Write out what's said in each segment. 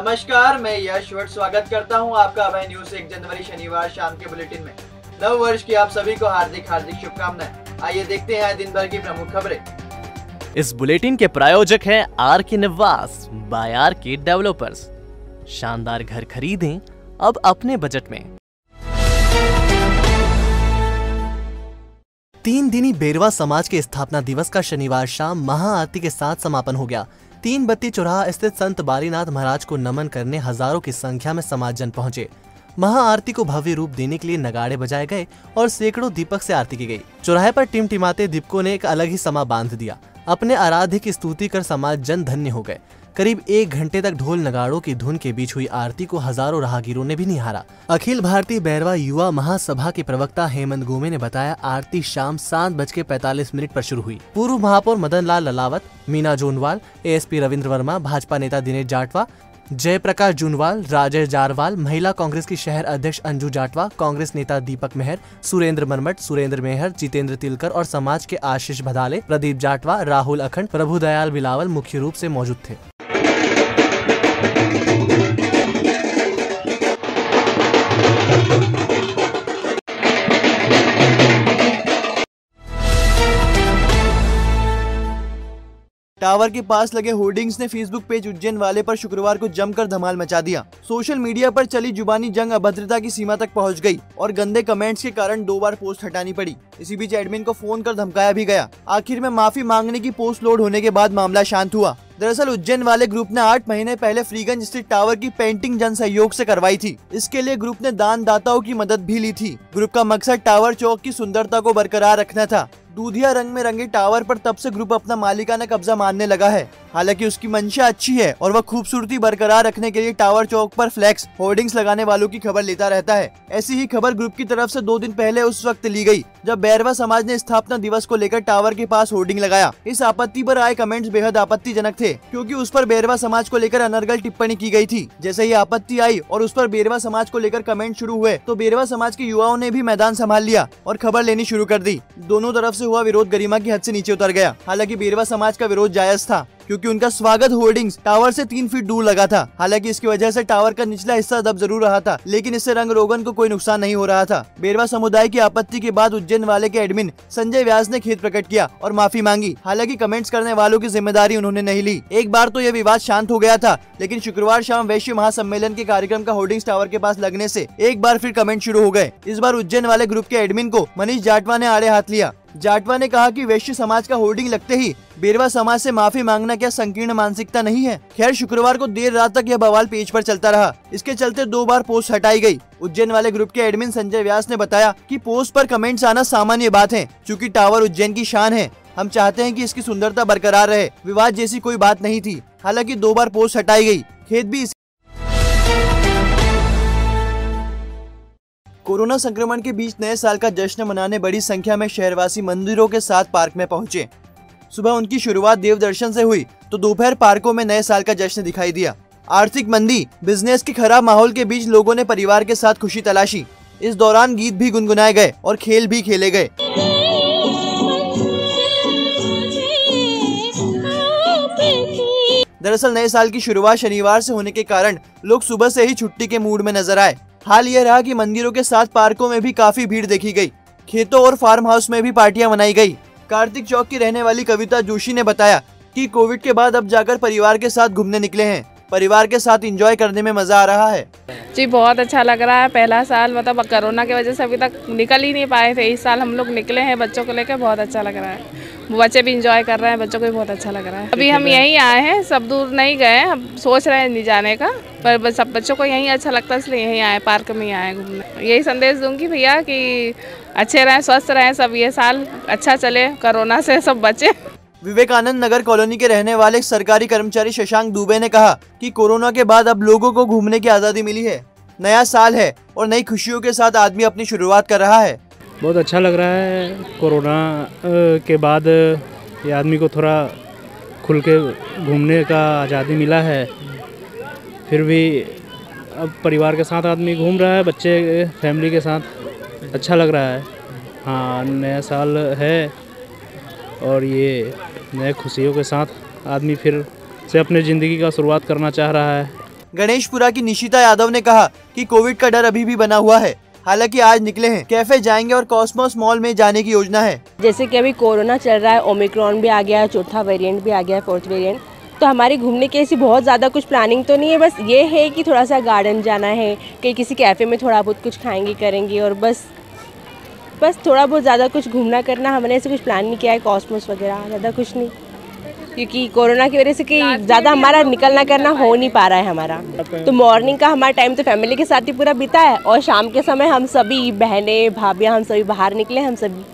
नमस्कार, मैं यश भट्ट स्वागत करता हूं आपका अभय न्यूज 1 जनवरी शनिवार शाम के बुलेटिन में। नव वर्ष की आप सभी को हार्दिक शुभकामनाएं। आइए देखते हैं दिन भर की प्रमुख खबरें। इस बुलेटिन के प्रायोजक हैं आर के निवास बाय आर के डेवलपर्स। शानदार घर खरीदें अब अपने बजट में। 3 दिनी बेरवा समाज के स्थापना दिवस का शनिवार शाम महाआरती के साथ समापन हो गया। 3 बत्ती चौराहा स्थित संत बारीनाथ महाराज को नमन करने हजारों की संख्या में समाजजन पहुंचे। महाआरती को भव्य रूप देने के लिए नगाड़े बजाए गए और सैकड़ों दीपक से आरती की गई। चौराहे पर टिमटिमाते दीपकों ने एक अलग ही समा बांध दिया। अपने आराध्य की स्तुति कर समाजजन धन्य हो गए। करीब 1 घंटे तक ढोल नगाड़ों की धुन के बीच हुई आरती को हजारों राहगीरों ने भी निहारा। अखिल भारतीय बैरवा युवा महासभा के प्रवक्ता हेमंत गोमे ने बताया, आरती शाम 7:45 पर शुरू हुई। पूर्व महापौर मदन लाल ललावत, मीना जोनवाल, एएसपी रविंद्र वर्मा, भाजपा नेता दिनेश जाटवा, जयप्रकाश जूनवाल, राजेश जारवाल, महिला कांग्रेस की शहर अध्यक्ष अंजू जाटवा, कांग्रेस नेता दीपक मेहर, सुरेंद्र मनमट, सुरेंद्र मेहर, जितेंद्र तिलकर और समाज के आशीष भदाले, प्रदीप जाटवा, राहुल अखंड, प्रभु दयाल बिलावल मुख्य रूप से मौजूद थे। टावर के पास लगे होर्डिंग्स ने फेसबुक पेज उज्जैन वाले पर शुक्रवार को जमकर धमाल मचा दिया। सोशल मीडिया पर चली जुबानी जंग अभद्रता की सीमा तक पहुंच गई और गंदे कमेंट्स के कारण 2 बार पोस्ट हटानी पड़ी। इसी बीच एडमिन को फोन कर धमकाया भी गया। आखिर में माफी मांगने की पोस्ट लोड होने के बाद मामला शांत हुआ। दरअसल उज्जैन वाले ग्रुप ने 8 महीने पहले फ्रीगंज स्थित टावर की पेंटिंग जन सहयोग से करवाई थी। इसके लिए ग्रुप ने दान दाताओं की मदद भी ली थी। ग्रुप का मकसद टावर चौक की सुंदरता को बरकरार रखना था। दूधिया रंग में रंगे टावर पर तब से ग्रुप अपना मालिकाना कब्जा मानने लगा है। हालांकि उसकी मंशा अच्छी है और वह खूबसूरती बरकरार रखने के लिए टावर चौक पर फ्लैक्स होर्डिंग्स लगाने वालों की खबर लेता रहता है। ऐसी ही खबर ग्रुप की तरफ से 2 दिन पहले उस वक्त ली गई जब बैरवा समाज ने स्थापना दिवस को लेकर टावर के पास होर्डिंग लगाया। इस आपत्ति पर आए कमेंट्स बेहद आपत्तिजनक थे, क्योंकि उस पर बैरवा समाज को लेकर अनर्गल टिप्पणी की गई थी। जैसे ही आपत्ति आई और उस पर बैरवा समाज को लेकर कमेंट शुरू हुए तो बैरवा समाज के युवाओं ने भी मैदान संभाल लिया और खबर लेनी शुरू कर दी। दोनों तरफ से हुआ विरोध गरिमा की हद से नीचे उतर गया। हालांकि बैरवा समाज का विरोध जायज था, क्योंकि उनका स्वागत होर्डिंग्स टावर से 3 फीट दूर लगा था। हालांकि इसकी वजह से टावर का निचला हिस्सा दब जरूर रहा था, लेकिन इससे रंग रोगन को कोई नुकसान नहीं हो रहा था। बैरवा समुदाय की आपत्ति के बाद उज्जैन वाले के एडमिन संजय व्यास ने खेद प्रकट किया और माफी मांगी। हालांकि कमेंट्स करने वालों की जिम्मेदारी उन्होंने नहीं ली। एक बार तो यह विवाद शांत हो गया था, लेकिन शुक्रवार शाम वैश्य महासम्मेलन के कार्यक्रम का होर्डिंग्स टावर के पास लगने से एक बार फिर कमेंट शुरू हो गए। इस बार उज्जैन वाले ग्रुप के एडमिन को मनीष जाटवा ने आड़े हाथ लिया। जाटवा ने कहा कि वैश्य समाज का होर्डिंग लगते ही बैरवा समाज से माफी मांगना क्या संकीर्ण मानसिकता नहीं है। खैर, शुक्रवार को देर रात तक यह बवाल पेज पर चलता रहा। इसके चलते 2 बार पोस्ट हटाई गई। उज्जैन वाले ग्रुप के एडमिन संजय व्यास ने बताया कि पोस्ट पर कमेंट्स आना सामान्य बात है, क्योंकि टावर उज्जैन की शान है। हम चाहते हैं कि इसकी सुंदरता बरकरार रहे। विवाद जैसी कोई बात नहीं थी। हालांकि 2 बार पोस्ट हटाई गई। खेद भी कोरोना संक्रमण के बीच नए साल का जश्न मनाने बड़ी संख्या में शहरवासी मंदिरों के साथ पार्क में पहुंचे। सुबह उनकी शुरुआत देव दर्शन से हुई तो दोपहर पार्कों में नए साल का जश्न दिखाई दिया। आर्थिक मंदी, बिजनेस के खराब माहौल के बीच लोगों ने परिवार के साथ खुशी तलाशी। इस दौरान गीत भी गुनगुनाए गए और खेल भी खेले गए। दरअसल नए साल की शुरुआत शनिवार से होने के कारण लोग सुबह से ही छुट्टी के मूड में नजर आए। हाल यह रहा कि मंदिरों के साथ पार्कों में भी काफी भीड़ देखी गई। खेतों और फार्म हाउस में भी पार्टियां मनाई गई। कार्तिक चौक की रहने वाली कविता जोशी ने बताया कि कोविड के बाद अब जाकर परिवार के साथ घूमने निकले हैं। परिवार के साथ एंजॉय करने में मजा आ रहा है। जी, बहुत अच्छा लग रहा है। पहला साल मतलब कोरोना की वजह से अभी तक निकल ही नहीं पाए थे। इस साल हम लोग निकले हैं बच्चों को लेकर। बहुत अच्छा लग रहा है। बच्चे भी एंजॉय कर रहे हैं, बच्चों को भी बहुत अच्छा लग रहा है। अभी हम यहीं आए हैं, सब दूर नहीं गए। हम सोच रहे हैं नहीं जाने का, पर सब बच्चों को यहीं अच्छा लगता है, इसलिए यहीं आए, पार्क में ही आए घूमने। यही संदेश दूंगी भैया कि अच्छे रहें, स्वस्थ रहें सब। ये साल अच्छा चले, कोरोना से सब बचे। विवेकानंद नगर कॉलोनी के रहने वाले सरकारी कर्मचारी शशांक दुबे ने कहा कि कोरोना के बाद अब लोगों को घूमने की आज़ादी मिली है। नया साल है और नई खुशियों के साथ आदमी अपनी शुरुआत कर रहा है। बहुत अच्छा लग रहा है। कोरोना के बाद ये आदमी को थोड़ा खुल के घूमने का आज़ादी मिला है। फिर भी अब परिवार के साथ आदमी घूम रहा है, बच्चे फैमिली के साथ। अच्छा लग रहा है। हाँ, नया साल है और ये नए खुशियों के साथ आदमी फिर से अपने ज़िंदगी का शुरुआत करना चाह रहा है। गणेशपुरा की निशिता यादव ने कहा कि कोविड का डर अभी भी बना हुआ है, हालांकि आज निकले हैं, कैफे जाएंगे और कॉस्मोस मॉल में जाने की योजना है। जैसे कि अभी कोरोना चल रहा है, ओमिक्रॉन भी आ गया है, चौथा वेरिएंट भी आ गया है, फोर्थ वेरिएंट, तो हमारी घूमने की ऐसी बहुत ज़्यादा कुछ प्लानिंग तो नहीं है। बस ये है कि थोड़ा सा गार्डन जाना है, कहीं किसी कैफ़े में थोड़ा बहुत कुछ खाएंगे करेंगे, और बस थोड़ा बहुत ज़्यादा कुछ घूमना करना। हमने ऐसे कुछ प्लान नहीं किया है, कॉस्मोस वगैरह ज़्यादा कुछ नहीं, क्योंकि कोरोना की वजह से कि ज़्यादा हमारा निकलना करना हो नहीं पा रहा है हमारा। तो मॉर्निंग का हमारा टाइम तो फैमिली के साथ ही पूरा बीता है, और शाम के समय हम सभी बहनें भाभियाँ हम सभी बाहर निकले, हम सभी।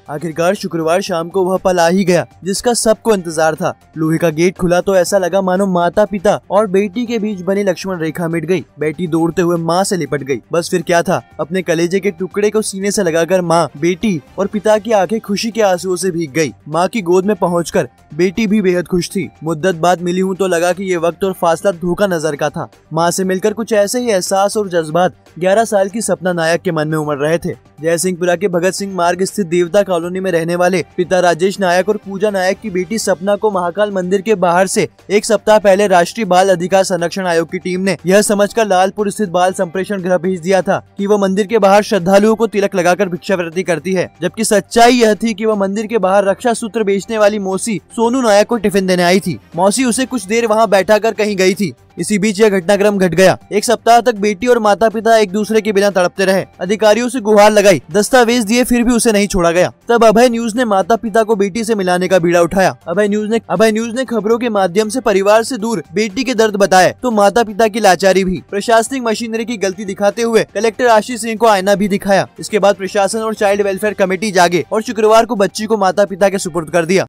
आखिरकार शुक्रवार शाम को वह पल आ ही गया जिसका सबको इंतजार था। लोहे का गेट खुला तो ऐसा लगा मानो माता पिता और बेटी के बीच बनी लक्ष्मण रेखा मिट गई। बेटी दौड़ते हुए माँ से लिपट गई। बस फिर क्या था, अपने कलेजे के टुकड़े को सीने से लगाकर माँ, बेटी और पिता की आंखें खुशी के आंसुओं से भीग गई। माँ की गोद में पहुंचकर बेटी भी बेहद खुश थी। मुद्दत बाद मिली हूँ तो लगा कि ये वक्त और फासला धोखा नजर का था। माँ से मिलकर कुछ ऐसे ही एहसास और जज्बात 11 साल की सपना नायक के मन में उमड़ रहे थे। जयसिंहपुरा के भगत सिंह मार्ग स्थित देवता कॉलोनी में रहने वाले पिता राजेश नायक और पूजा नायक की बेटी सपना को महाकाल मंदिर के बाहर से एक सप्ताह पहले राष्ट्रीय बाल अधिकार संरक्षण आयोग की टीम ने यह समझकर लालपुर स्थित बाल संप्रेषण गृह भेज दिया था कि वह मंदिर के बाहर श्रद्धालुओं को तिलक लगाकर भिक्षावृत्ति करती है, जबकि सच्चाई यह थी कि वह मंदिर के बाहर रक्षा सूत्र बेचने वाली मौसी सोनू नायक को टिफिन देने आई थी। मौसी उसे कुछ देर वहाँ बैठा कर कहीं गई थी। इसी बीच यह घटनाक्रम घट गया। एक सप्ताह तक बेटी और माता पिता एक दूसरे के बिना तड़पते रहे। अधिकारियों से गुहार लगाई, दस्तावेज दिए, फिर भी उसे नहीं छोड़ा गया। तब अभय न्यूज ने माता पिता को बेटी से मिलाने का बीड़ा उठाया। अभय न्यूज ने खबरों के माध्यम से परिवार से दूर बेटी के दर्द बताए तो माता पिता की लाचारी भी। प्रशासनिक मशीनरी की गलती दिखाते हुए कलेक्टर आशीष सिंह को आईना भी दिखाया। इसके बाद प्रशासन और चाइल्ड वेलफेयर कमेटी जागे और शुक्रवार को बच्ची को माता पिता के सुपुर्द कर दिया।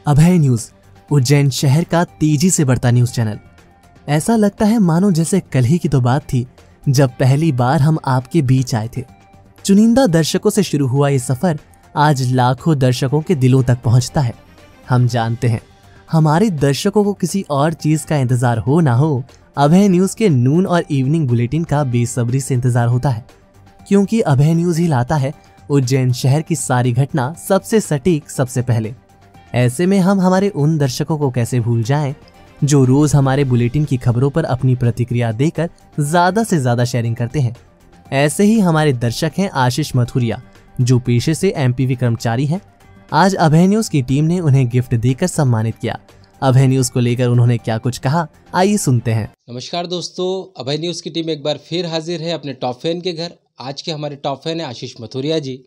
अभय न्यूज, उज्जैन शहर का तेजी से बढ़ता न्यूज चैनल। ऐसा लगता है मानो जैसे कल ही की तो बात थी जब पहली बार हम आपके बीच आए थे। चुनिंदा दर्शकों से शुरू हुआ ये सफर आज लाखों दर्शकों के दिलों तक पहुंचता है। हम जानते हैं हमारे दर्शकों को किसी और चीज का इंतजार हो ना हो, अभय न्यूज के नून और इवनिंग बुलेटिन का बेसब्री से इंतजार होता है, क्योंकि अभय न्यूज ही लाता है उज्जैन शहर की सारी घटना सबसे सटीक, सबसे पहले। ऐसे में हम हमारे उन दर्शकों को कैसे भूल जाएं जो रोज हमारे बुलेटिन की खबरों पर अपनी प्रतिक्रिया देकर ज्यादा से ज्यादा शेयरिंग करते हैं। ऐसे ही हमारे दर्शक हैं आशीष मथुरिया, जो पेशे से एमपीवी कर्मचारी हैं। आज अभय न्यूज की टीम ने उन्हें गिफ्ट देकर सम्मानित किया। अभय न्यूज को लेकर उन्होंने क्या कुछ कहा, आइए सुनते हैं। नमस्कार दोस्तों, अभय न्यूज की टीम एक बार फिर हाजिर है अपने टॉप फैन के घर। आज के हमारे टॉप फैन है आशीष मथुरिया जी,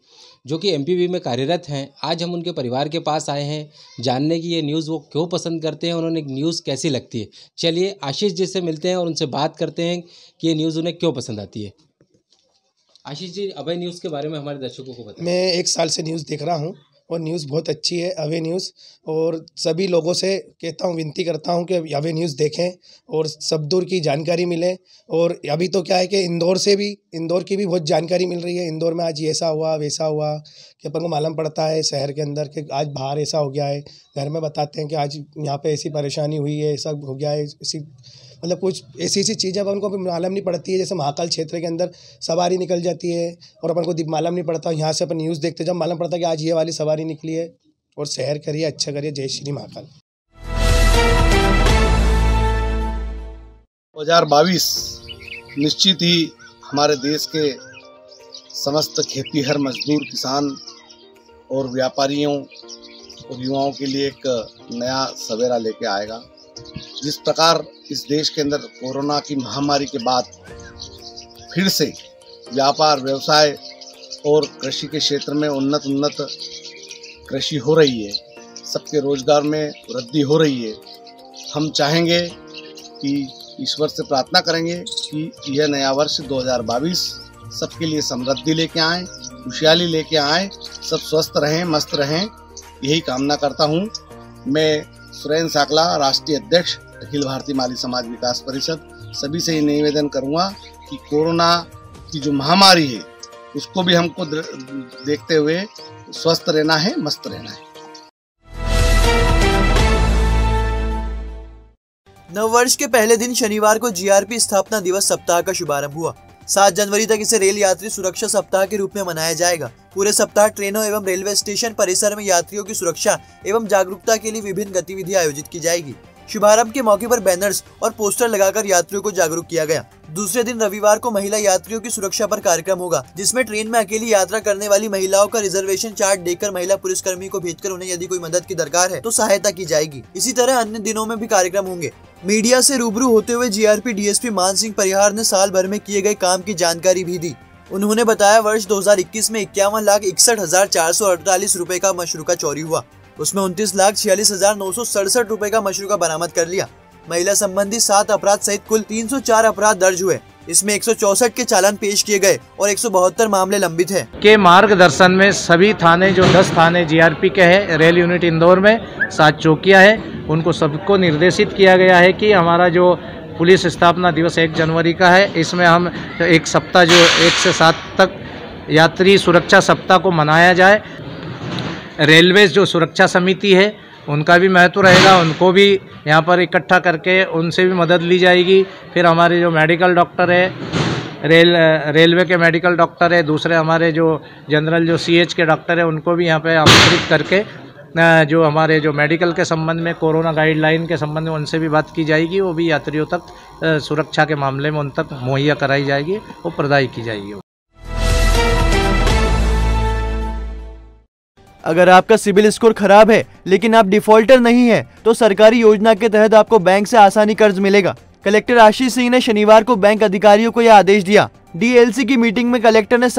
जो कि एमपीवी में कार्यरत हैं। आज हम उनके परिवार के पास आए हैं जानने की ये न्यूज़ वो क्यों पसंद करते हैं, उन्होंने न्यूज़ कैसी लगती है। चलिए आशीष जी से मिलते हैं और उनसे बात करते हैं कि ये न्यूज़ उन्हें क्यों पसंद आती है। आशीष जी, अभय न्यूज़ के बारे में हमारे दर्शकों को बताएं। मैं 1 साल से न्यूज़ देख रहा हूँ और न्यूज़ बहुत अच्छी है अभय न्यूज़, और सभी लोगों से कहता हूँ, विनती करता हूँ कि अभय न्यूज़ देखें और सब दूर की जानकारी मिले। और अभी तो क्या है कि इंदौर की भी बहुत जानकारी मिल रही है। इंदौर में आज ऐसा हुआ वैसा हुआ कि अपन को मालूम पड़ता है शहर के अंदर कि आज बाहर ऐसा हो गया है, घर में बताते हैं कि आज यहाँ पे ऐसी परेशानी हुई है, ऐसा हो गया है, ऐसी मतलब कुछ ऐसी चीज़ें अपन को मालूम नहीं पड़ती है। जैसे महाकाल क्षेत्र के अंदर सवारी निकल जाती है और अपन को मालूम नहीं पड़ता, यहाँ से अपन न्यूज़ देखते जब मालूम पड़ता कि आज ये वाली सवारी निकली है। और शहर करिए, अच्छा करिए। जय श्री महाकाल। 2022 निश्चित ही हमारे देश के समस्त खेतीहर मजदूर, किसान और व्यापारियों और युवाओं के लिए एक नया सवेरा लेके आएगा। जिस प्रकार इस देश के अंदर कोरोना की महामारी के बाद फिर से व्यापार, व्यवसाय और कृषि के क्षेत्र में उन्नत कृषि हो रही है, सबके रोजगार में वृद्धि हो रही है। हम चाहेंगे कि ईश्वर से प्रार्थना करेंगे कि यह नया वर्ष 2022 सबके लिए समृद्धि लेके आए, खुशहाली लेके आए, सब स्वस्थ रहें, मस्त रहें, यही कामना करता हूँ। मैं सुरेंद्र साकला, राष्ट्रीय अध्यक्ष अखिल भारतीय माली समाज विकास परिषद, सभी से ये निवेदन करूँगा कि कोरोना की जो महामारी है उसको भी हमको देखते हुए स्वस्थ रहना है, मस्त रहना है। नववर्ष के पहले दिन शनिवार को जीआरपी स्थापना दिवस सप्ताह का शुभारंभ हुआ। 7 जनवरी तक इसे रेल यात्री सुरक्षा सप्ताह के रूप में मनाया जाएगा। पूरे सप्ताह ट्रेनों एवं रेलवे स्टेशन परिसर में यात्रियों की सुरक्षा एवं जागरूकता के लिए विभिन्न गतिविधियां आयोजित की जाएगी। शुभारंभ के मौके पर बैनर्स और पोस्टर लगाकर यात्रियों को जागरूक किया गया। दूसरे दिन रविवार को महिला यात्रियों की सुरक्षा पर कार्यक्रम होगा, जिसमें ट्रेन में अकेली यात्रा करने वाली महिलाओं का रिजर्वेशन चार्ट देकर महिला पुलिसकर्मी को भेजकर उन्हें यदि कोई मदद की दरकार है तो सहायता की जाएगी। इसी तरह अन्य दिनों में भी कार्यक्रम होंगे। मीडिया से रूबरू होते हुए जीआरपी डीएसपी मान सिंह परिहार ने साल भर में किए गए काम की जानकारी भी दी। उन्होंने बताया वर्ष 2021 में 51,61,448 रुपए का मशरूका चोरी हुआ। उसमें 29,46,967 रुपए का मशरूका बरामद कर लिया। महिला संबंधी 7 अपराध सहित कुल 304 अपराध दर्ज हुए। इसमें 164 के चालान पेश किए गए और 172 मामले लंबित हैं। के मार्गदर्शन में सभी थाने जो 10 थाने जीआरपी के हैं, रेल यूनिट इंदौर में 7 चौकियां हैं, उनको सबको निर्देशित किया गया है कि हमारा जो पुलिस स्थापना दिवस 1 जनवरी का है, इसमें हम एक सप्ताह जो 1 से 7 तक यात्री सुरक्षा सप्ताह को मनाया जाए। रेलवे जो सुरक्षा समिति है उनका भी महत्व रहेगा, उनको भी यहाँ पर इकट्ठा करके उनसे भी मदद ली जाएगी। फिर हमारे जो मेडिकल डॉक्टर है, रेलवे के मेडिकल डॉक्टर है, दूसरे हमारे जो जनरल जो सीएच के डॉक्टर है, उनको भी यहाँ पे आमंत्रित करके जो हमारे जो मेडिकल के संबंध में, कोरोना गाइडलाइन के संबंध में उनसे भी बात की जाएगी। वो भी यात्रियों तक सुरक्षा के मामले में उन तक मुहैया कराई जाएगी, वो प्रदान की जाएगी। अगर आपका सिबिल स्कोर खराब है लेकिन आप डिफॉल्टर नहीं है तो सरकारी योजना के तहत आपको बैंक से आसानी कर्ज मिलेगा। कलेक्टर आशीष सिंह ने शनिवार को बैंक अधिकारियों को यह आदेश दिया। डीएलसी की मीटिंग में कलेक्टर ने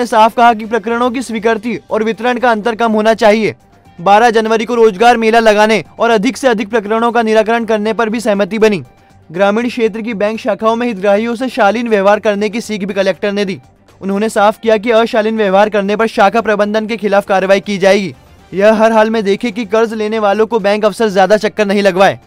साफ कहा कि प्रकरणों की स्वीकृति और वितरण का अंतर कम होना चाहिए। 12 जनवरी को रोजगार मेला लगाने और अधिक से अधिक प्रकरणों का निराकरण करने पर भी सहमति बनी। ग्रामीण क्षेत्र की बैंक शाखाओं में हितग्राहियों से शालीन व्यवहार करने की सीख भी कलेक्टर ने दी। उन्होंने साफ किया कि अशालीन व्यवहार करने पर शाखा प्रबंधन के खिलाफ कार्रवाई की जाएगी। यह हर हाल में देखे कि कर्ज लेने वालों को बैंक अफसर ज्यादा चक्कर नहीं लगवाए।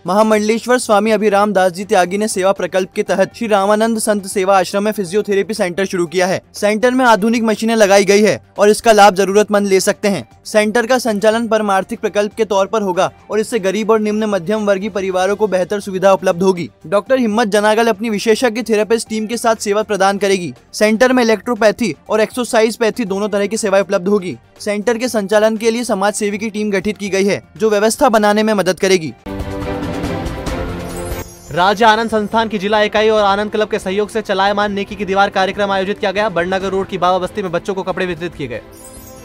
महामंडलेश्वर स्वामी अभिराम दास जी त्यागी ने सेवा प्रकल्प के तहत श्री रामानंद संत सेवा आश्रम में फिजियोथेरेपी सेंटर शुरू किया है। सेंटर में आधुनिक मशीनें लगाई गई है और इसका लाभ जरूरतमंद ले सकते हैं। सेंटर का संचालन परमार्थिक प्रकल्प के तौर पर होगा और इससे गरीब और निम्न मध्यम वर्गीय परिवारों को बेहतर सुविधा उपलब्ध होगी। डॉक्टर हिम्मत जनागल अपनी विशेषज्ञ थेरेपिस्ट टीम के साथ सेवा प्रदान करेगी। सेंटर में इलेक्ट्रोपैथी और एक्सरसाइज पैथी दोनों तरह की सेवाएं उपलब्ध होगी। सेंटर के संचालन के लिए समाज सेवी की टीम गठित की गई है जो व्यवस्था बनाने में मदद करेगी। राज्य आनंद संस्थान की जिला इकाई और आनंद क्लब के सहयोग से चलायमान नेकी की दीवार कार्यक्रम आयोजित किया गया। बड़नगर रोड की बाबा बस्ती में बच्चों को कपड़े वितरित किए गए।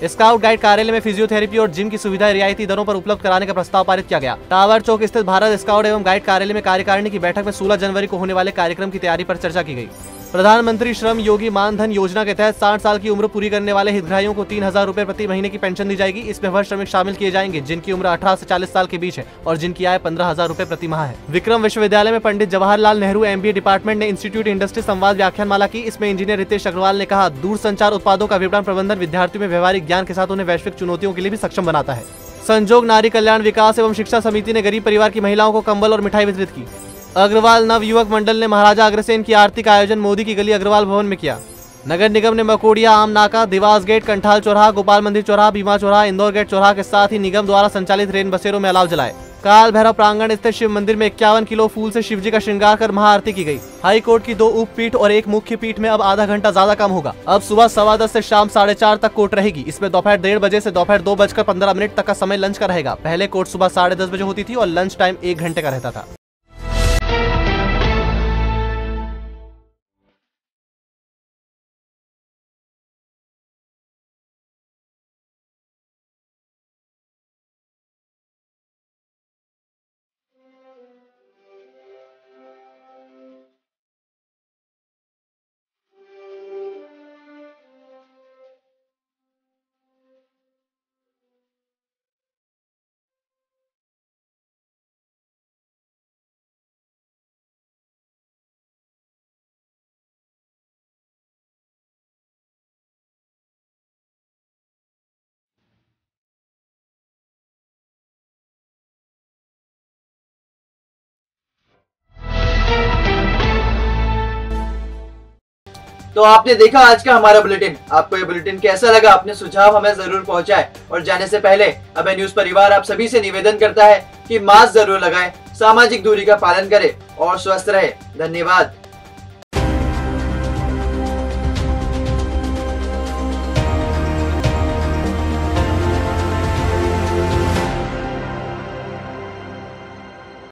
स्काउट गाइड कार्यालय में फिजियोथेरेपी और जिम की सुविधा रियायती दरों पर उपलब्ध कराने का प्रस्ताव पारित किया गया। टावर चौक स्थित भारत स्काउट एवं गाइड कार्यालय में कार्यकारिणी की बैठक में 16 जनवरी को होने वाले कार्यक्रम की तैयारी पर चर्चा की गई। प्रधानमंत्री श्रम योगी मानधन योजना के तहत 60 साल की उम्र पूरी करने वाले हितग्राहियों को 3,000 रुपए प्रति महीने की पेंशन दी जाएगी। इसमें वह श्रमिक शामिल किए जाएंगे जिनकी उम्र 18 से 40 साल के बीच है और जिनकी आय 15,000 रुपए प्रति माह है। विक्रम विश्वविद्यालय में पंडित जवाहरलाल नेहरू MBA डिपार्टमेंट ने इंस्टीट्यूट इंडस्ट्री संवाद व्याख्यानमाला की। इसमें इंजीनियर रितेश अग्रवाल ने कहा, दूरसंचार उत्पादों का विपणन प्रबंधन विद्यार्थियों में व्यवहारिक ज्ञान के साथ उन्हें वैश्विक चुनौतियों के लिए भी सक्षम बनाता है। संजोग नारी कल्याण विकास एवं शिक्षा समिति ने गरीब परिवार की महिलाओं को कंबल और मिठाई वितरित की। अग्रवाल नव युवक मंडल ने महाराजा अग्रसेन की आरती का आयोजन मोदी की गली अग्रवाल भवन में किया। नगर निगम ने मकोड़िया, आम नाका, देवास गेट, कंठाल चौराहा, गोपाल मंदिर चौराहा, भीमा चौराहा, इंदौर गेट चौराहा के साथ ही निगम द्वारा संचालित रेन बसेरों में अलाव जलाए। काल भैरव प्रांगण स्थित शिव मंदिर में 51 किलो फूल से शिवजी का श्रृंगार कर महाआरती की गई। हाई कोर्ट की 2 उप पीठ और 1 मुख्य पीठ में अब आधा घंटा ज्यादा कम होगा। अब सुबह 10:15 से शाम 4:30 तक कोर्ट रहेगी। इसमें दोपहर 1:30 बजे से दोपहर 2:15 तक का समय लंच का रहेगा। पहले कोर्ट सुबह 10:30 बजे होती थी और लंच टाइम 1 घंटे का रहता था। तो आपने देखा आज का हमारा बुलेटिन। आपको ये बुलेटिन कैसा लगा? अपने सुझाव हमें जरूर पहुंचाएं। और जाने से पहले अभय न्यूज परिवार आप सभी से निवेदन करता है कि मास्क जरूर लगाएं, सामाजिक दूरी का पालन करें और स्वस्थ रहें। धन्यवाद।